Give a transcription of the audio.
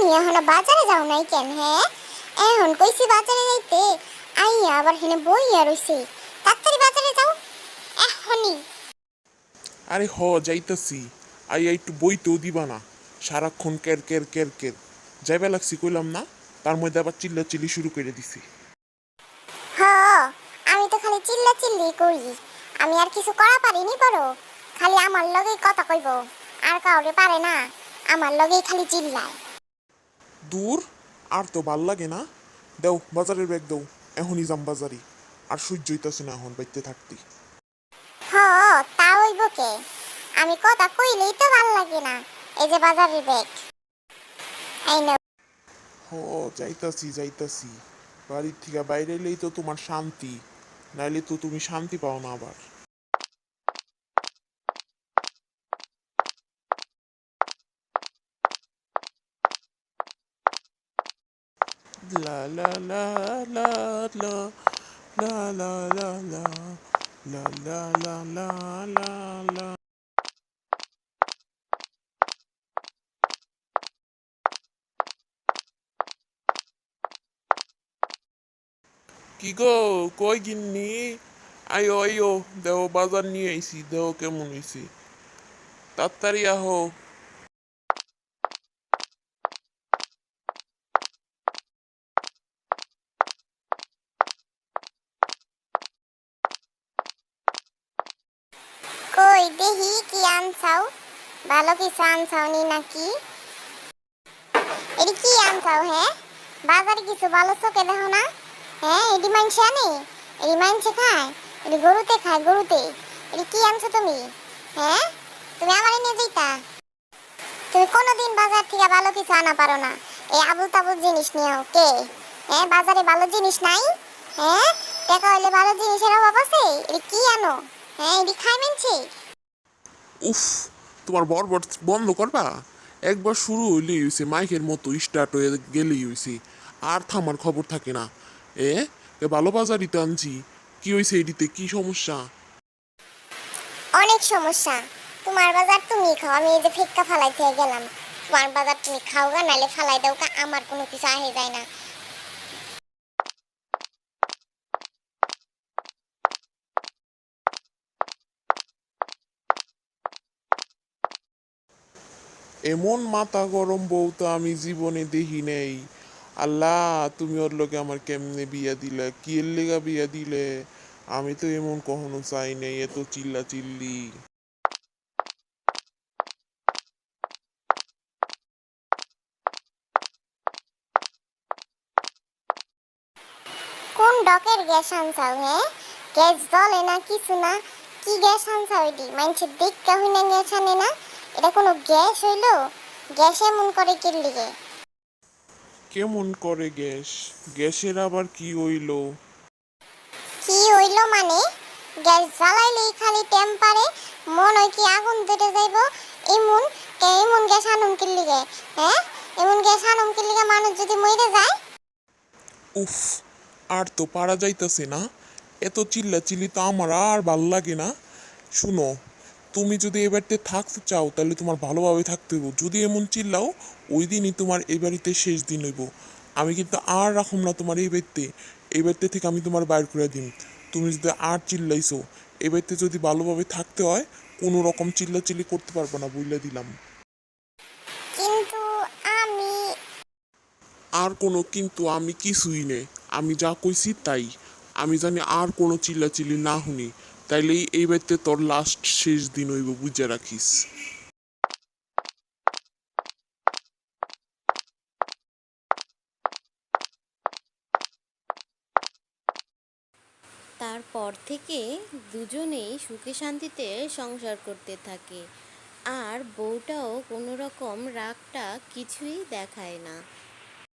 তুমি এখন বাজারে যাও নাই কেন? হ্যাঁ, এখন কইছি বাজারে যাইতে, আইয়া আবার হেনে বইয়া রইছে। তাড়াতাড়ি বাজারে যাও এখনই। আরে যাইতাছি। আইয়া একটু বইতেও দিবা না, সারাক্ষণ কের কের কের কের। যাইবা লাগছি কইলাম না, তার মধ্যে আবার চিল্লাচিল্লি শুরু করে দিছি। হ, আমি তো খালি চিল্লা চিল্লি করি, আমি আর কিছু করা পারিনি। বড় খালি আমার লগেই কথা কইব, আর কাউরে পারে না, আমার লগেই খালি চিল্লায়। দূর, আর তো ভাল লাগে না। দেও বাজারের ব্যাগ দেও, এখনই যাম বাজারি। আর সহ্য হইতাছে না এখন বাইতে থাকতি। হ, তা হইব কে, আমি কথা কইলেই তো ভাল লাগে না। এই যে বাজারের ব্যাগ, এই নাও। যাইতাছি যাইতাছি। বাড়ির থেকে বাইরে এলেই তো তোমার শান্তি, নাইলে তো তুমি শান্তি পাও না আবার। লা লা লা লা লা লা লা লা লা লা লা লা লা লা লা। কি গো, কই গিন্নি? আয়ো আয়ো, দেও বাজার নিয়ে আইছি, দেও কেমন হইছে। তাড়াতাড়ি আহো। কই দেখি কি আনছাও, ভালো কিছু আনছাও নি নাকি? এডি কি আনছাও? হ্যাঁ, বাজারে কিছু ভালো চোখে দেখো না? হ্যাঁ, এডি মাংস আনে, এডি মাংস খায়, এডি গরুতে খায়, গরুতে। এডি কি আনছো তুমি? হ্যাঁ, তুমি আমারে নিয়ে যাইতা? তুমি কোনোদিন বাজার থেকে ভালো কিছু আনা পারো না, এই আবুল তাবুল জিনিস নিয়েও। কে? হ্যাঁ, বাজারে ভালো জিনিস নাই? হ্যাঁ, টাকা হইলে ভালো জিনিসের অভাব আছে? এডি কি আনো? হ্যাঁ, এডি খাই মানছে? উফ, তোমার বরবর বন্ধ করবা? একবার শুরু হইলেই হইছে, মাইকের মতো স্টার্ট হয়ে গেলেই হইছে, আর থামার খবর থাকে না। এ এ ভালো বাজারই তো আনছি, কি হইছে এডিতে, কি সমস্যা? অনেক সমস্যা। তোমার বাজার তুমি খাও, আমি এই যে ফিক্কা ফালাইতে গেলাম। তোমার বাজার তুমি খাও গা, নাইলে ফালাই দাও গা, আমার কোনো কিছু আহে যায় না। এমন মাথা গরম বউ তো আমি জীবনে দেখি নেই। আল্লাহ, তুমি ওর লোকে আমার কেমনে বিয়া দিলে, কি এর লেগা বিয়া দিলে? আমি তো এমন কখনো চাই নাই, এত চিল্লা চিল্লি। কোন ডকের গ্যাস আনছাও? হ্যাঁ, গ্যাস জ্বলে না কিছু না, কি গ্যাস আনছাও? এটি মানুষের দেখা হই না গ্যাস আনে না, এটা কোনো গ্যাস হইলো? গ্যাস এমন করে কি লিগে? কেমন করে গ্যাস? গ্যাসের আবার কি হইলো? কি হইলো মানে? গ্যাস জ্বালাইলেই খালি টেম্পারে মন হয় কি আগুন ধরে যাইব। এমন এমন গ্যাস আনুম কি লিগে? হ্যাঁ, এমন গ্যাস আনুম কি লিগে মানুষ যদি মরে যায়? উফ, আর তো পারা যাইতাছে না। এত চিল্লা চিল্লি তো আমার আর ভাল লাগে না। শুনো, তুমি যদি এ বাড়িতে থাকতে চাও তাহলে তোমার ভালোভাবে থাকতে হইব। যদি এমন চিল্লাও, ওই দিনই তোমার এই বাড়িতে শেষ দিন হইব। আমি কিন্তু আর রাখুম না তোমার এই বাড়িতে। এই বাড়িতে থেকে আমি তোমার বাইর করে দিম। তুমি যদি আর চিল্লাইছো, এই বাড়িতে যদি ভালোভাবে থাকতে হয়, কোনো রকম চিল্লাচিল্লি করতে পারবো না, বইলা দিলাম। কিন্তু আমি আর কোনো কিন্তু আমি কিছুই নে, আমি যা কইছি তাই। আমি জানি আর কোনো চিল্লাচিল্লি না শুনি, তাইলেই এই বাড়িতে তোর লাস্ট শেষ দিন হইব, বুঝে রাখিস। তারপর থেকে দুজনেই সুখে শান্তিতে সংসার করতে থাকে। আর বউটাও কোনো রকম রাগটা কিছুই দেখায় না।